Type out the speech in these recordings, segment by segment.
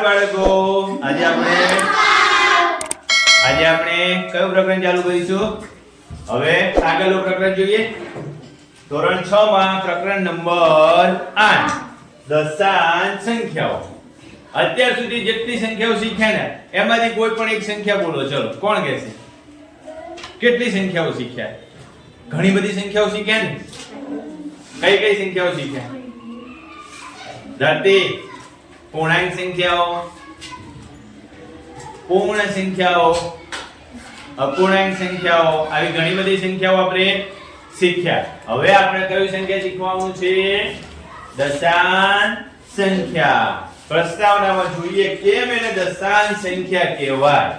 બાળકો, આજે આપણે કયું પ્રકરણ ચાલુ કરીશું? હવે આગળનું પ્રકરણ જોઈએ. ધોરણ 6 માં પ્રકરણ નંબર 8 દશાંશ સંખ્યાઓ. અત્યાર સુધી જેટલી સંખ્યાઓ શીખ્યા ને એમાંથી કોઈ પણ એક સંખ્યા બોલો. ચલો, કોણ કહેશે? કેટલી સંખ્યાઓ શીખ્યા? ઘણી બધી સંખ્યાઓ શીખ્યા ને. કઈ કઈ સંખ્યાઓ શીખ્યા? ધરતી, પૂર્ણાંક સંખ્યાઓ, પૂર્ણ સંખ્યાઓ, અપૂર્ણાંક સંખ્યાઓ, આવી ઘણી બધી સંખ્યાઓ આપણે શીખ્યા. હવે આપણે કઈ સંખ્યા શીખવાનું છે? દશાંશ સંખ્યા. પ્રસ્તાવનામાં જોઈએ કેમ એને દશાંશ સંખ્યા કહેવાય.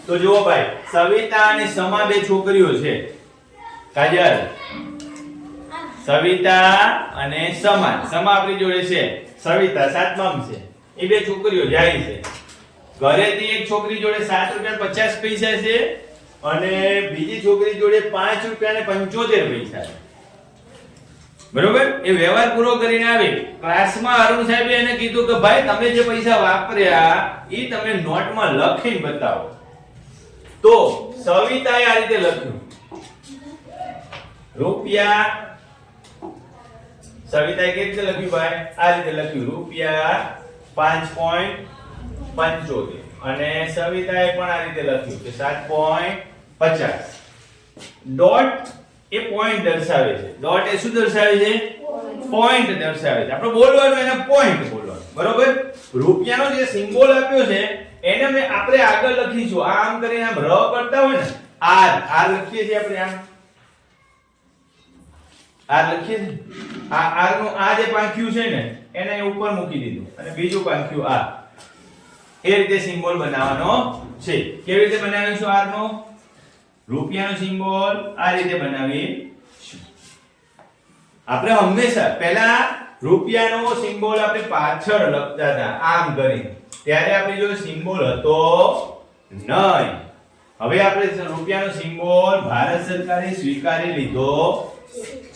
તો જુઓ ભાઈ, સવિતા અને સમા બે છોકરીઓ છે. કાજલ, સવિતા અને સમા. સમા આપણી જોડે છે, સવિતા સાતમામાં છે. એ બે છોકરીઓ જાય છે. ઘરેથી એક છોકરી જોડે 7 રૂપિયા 50 પૈસા છે અને બીજી છોકરી જોડે 5 રૂપિયા 75 પૈસા છે. બરોબર? એ વ્યવહાર પૂરો કરીને આવી ક્લાસમાં અરુણ સાહેબે એને કીધું કે ભાઈ તમે જે પૈસા વાપર્યા ઈ તમે નોટમાં લખીને બતાવો. તો સવિતાએ આ રીતે લખ્યું રૂપિયા. સવિતાએ કેવી રીતે લખ્યું ભાઈ? આ રીતે લખ્યું રૂપિયા 5.75 અને સવિતાએ પણ આ રીતે લખ્યું કે 7.50. ડોટ એ પોઈન્ટ દર્શાવે છે. ડોટ એ શું દર્શાવે છે? પોઈન્ટ દર્શાવે છે. આપણે બોલવાનું એને પોઈન્ટ બોલવાનું. બરોબર? રૂપિયાનો જે સિમ્બોલ આપ્યો છે એને આપણે આગળ લખીશું. આમ કરીને આમ ર કરતા હોય ને આર લખીએ છીએ આપણે. આર લખીએ છીએ. આ આર નું આ જે પાંખ્યું છે ને એને ઉપર મૂકી દીધું અને બીજું પાંખ્યું આ. એ રીતે સિમ્બોલ બનાવવાનો છે. કેવી રીતે બનાવીશું આર નો? રૂપિયાનો સિમ્બોલ આ રીતે બનાવીશું. આપણે હંમેશા પહેલા રૂપિયાનો સિમ્બોલ આપણે પાછળ લખતા હતા આમ કરી. ત્યારે આપણે જો સિમ્બોલ હતો નહીં. હવે આપણે રૂપિયાનો સિમ્બોલ ભારત સરકારે સ્વીકારી લીધો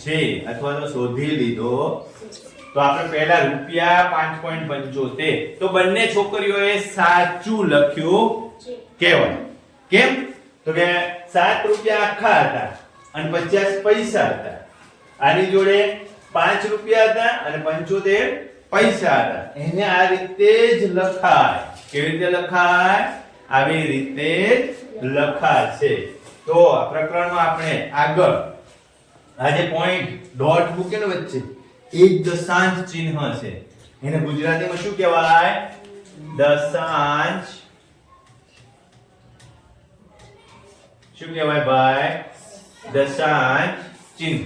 છે અથવા તો શોધી લીધો. તો આપણે પહેલા રૂપિયા 5.75. તો બંને છોકરીઓએ સાચું લખ્યું કહેવાય. કેમ? તો કે 7 રૂપિયા આખા હતા અને 50 પૈસા હતા. આની જોડે 5 રૂપિયા હતા અને 75 પૈસા હતા. એને આ રીતે જ લખાય. કેવી રીતે લખાય? આવી રીતે જ લખાશે. તો આ પ્રકરણમાં આપણે આગળ આ જે પોઈન્ટ ડોટ મૂકેલો વચ્ચે એક દશાંશ ચિહ્ન છે. એને ગુજરાતીમાં શું કહેવાય? દશાંશ. શું કહેવાય ભાઈ? દશાંશ ચિહ્ન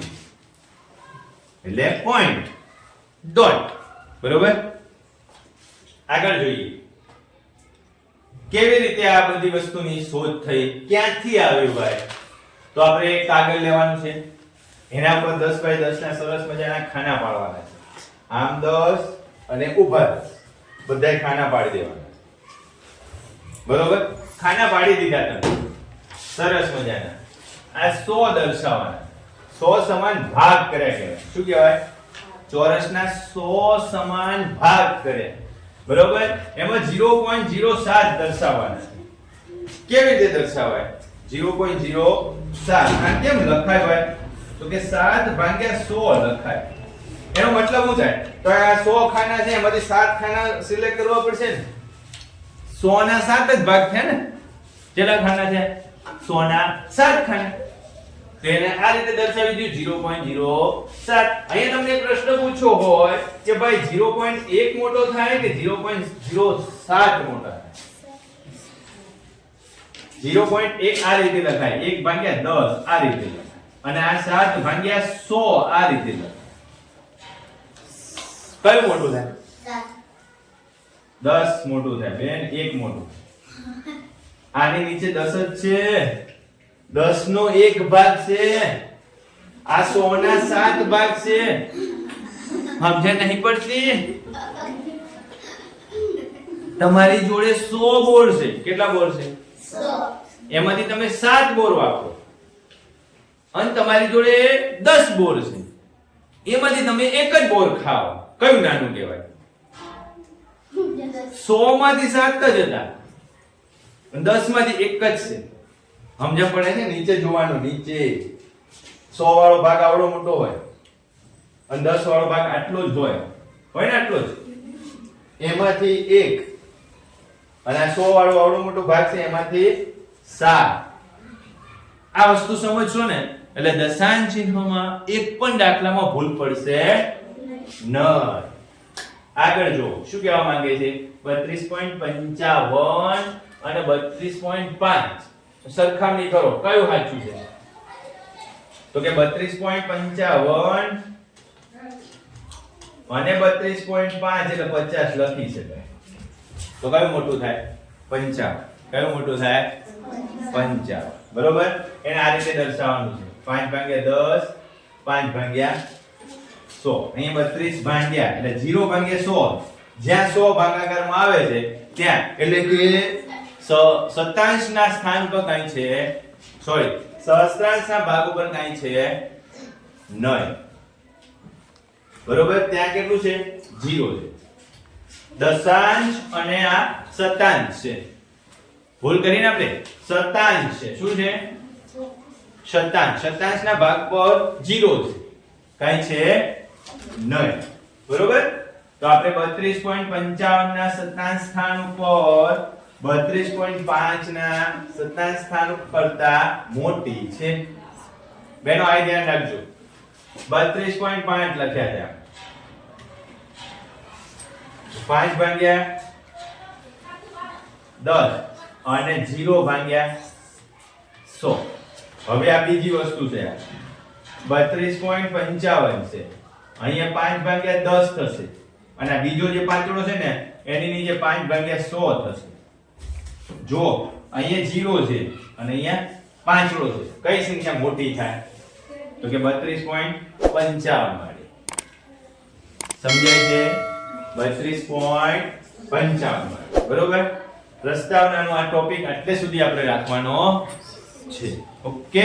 એટલે પોઈન્ટ ડોટ. બરોબર? આગળ જોઈએ કેવી રીતે આ બધી વસ્તુની શોધ થઈ, ક્યાંથી આવી ભાઈ. તો આપણે એક કાગળ લેવાનું છે. એના પર 10 બાય 10 ના સરસ મજાના ખાના પાડવાના છે. આમ 10 અને ઊભા 10 બધાય ખાના પાડી દેવાના. બરોબર? ખાના પાડી દીધા તમે સરસ મજાના. આ 100 દર્શાવવાના. 100 સમાન ભાગ કર્યા કહેવાય. શું કહેવાય? ચોરસના 100 સમાન ભાગ કર્યા. બરોબર? એમાં 0.07 દર્શાવવાના. કેવી રીતે દર્શાવાય? 0.07 આ કેમ લખાય ભાઈ? તો કે 7 ભાગ્યા 100 લખાય. એનો મતલબ શું થાય? તો આ 100 ખાના છે એમાંથી 7 ખાના સિલેક્ટ કરવા પડશે ને. 100 ના 7 જ ભાગ થયા ને. કેટલા ખાના છે? 100 ના 7 ખાના. તો એને આ રીતે દર્શાવી દીધું 0.07. અહીંયા તમને એક પ્રશ્ન પૂછ્યો હોય કે ભાઈ 0.1 મોટો થાય કે 0.07 મોટો થાય? 0.1 આ રીતે લખાય. 1 ભાગ્યા 10 આ રીતે લખાય. અને આ 7 ભાગ્યા 100 આ રીતે લખાય. કયું મોટું થાય? 10 મોટું થાય બેન. 1 મોટું. આની નીચે 10 જ છે. 10 નો 1 ભાગ છે. આ 100 ના 7 ભાગ છે. સમજે નહીં પડતી? તમારી જોડે 100 બોર છે. કેટલા બોર છે? 100. એમાંથી તમે 7 બોર વાપરો અને તમારી જોડે 10 બોર છે. એમાંથી તમે એક જ બોર ખાઓ. કયું નાનું કહેવાય? 10 100 માંથી 7 જ હતા 10 માંથી એક જ છે. સમજણ પડે છે? નીચે જોવાનું, નીચે 100 વાળો ભાગ આવડો મોટો હોય અને 10 વાળો ભાગ આટલો જ હોય ને આટલો જ, એમાંથી એક, અને આ 100 વાળો આવડો મોટો ભાગ છે એમાંથી 7. આ વસ્તુ સમજશો ને એટલે દશાંશ ચિહ્નમાં એક પણ દાખલામાં ભૂલ પડશે નહીં. આગળ જો શું કહેવા માંગે છે? 32.55 અને 32.5 સરખામણી કરો, કયું સાચું છે? તો કે 32.55 અને 32.5 એટલે 50 લખી શકાય. તો કયું મોટું થાય? 55. કયું મોટું થાય? 55. બરોબર? એને આ રીતે દર્શાવવાનું છે. 5 ભાગ્યા 10, 5 ભાગ્યા 100. અહીં 32 ભાગ્યા એટલે 0 ભાગ્યા 100. જ્યાં 100 ભાગાકારમાં આવે છે ત્યાં, એટલે કે સતાંશના સ્થાન પર કાંઈ છે, સોરી, સહસ્ત્રાંશના ભાગ ઉપર કાંઈ છે નહીં. બરોબર? ત્યાં કેટલું છે? 0 છે. દશાંશ અને આ શતાંશ છે. ભૂલ કરીને આપણે શતાંશ છે. શું છે? શતાંશ. શતાંશના ભાગ પર 0 છે, કાંઈ છે નહીં. બરોબર? તો આપણે 32.55 ના શતાંશ સ્થાન ઉપર 32.5 ના શતાંશ સ્થાન કરતા મોટી છે. બેનો આ ધ્યાન રાખજો. 32.5 લખ્યા છે, 5 ભાગ્યા 10 અને 0 ભાગ્યા 100. હવે આ બીજી વસ્તુ છે. 32.55 છે, અહીંયા 5 ભાગ્યા 10 થશે, અને આ બીજો જે પાંચડો છે ને એની નીચે 5 ભાગ્યા 100 થશે. જો અહીંયા 0 છે અને અહીંયા પાંચડો છે, કઈ સંખ્યા મોટી થાય? તો કે 32.55 વાળી. સમજાય છે? 32.55 વાળી. બરોબર? પ્રસ્તાવનાનો આ ટોપિક એટલે સુધી આપણે રાખવાનો છે. ઓકે.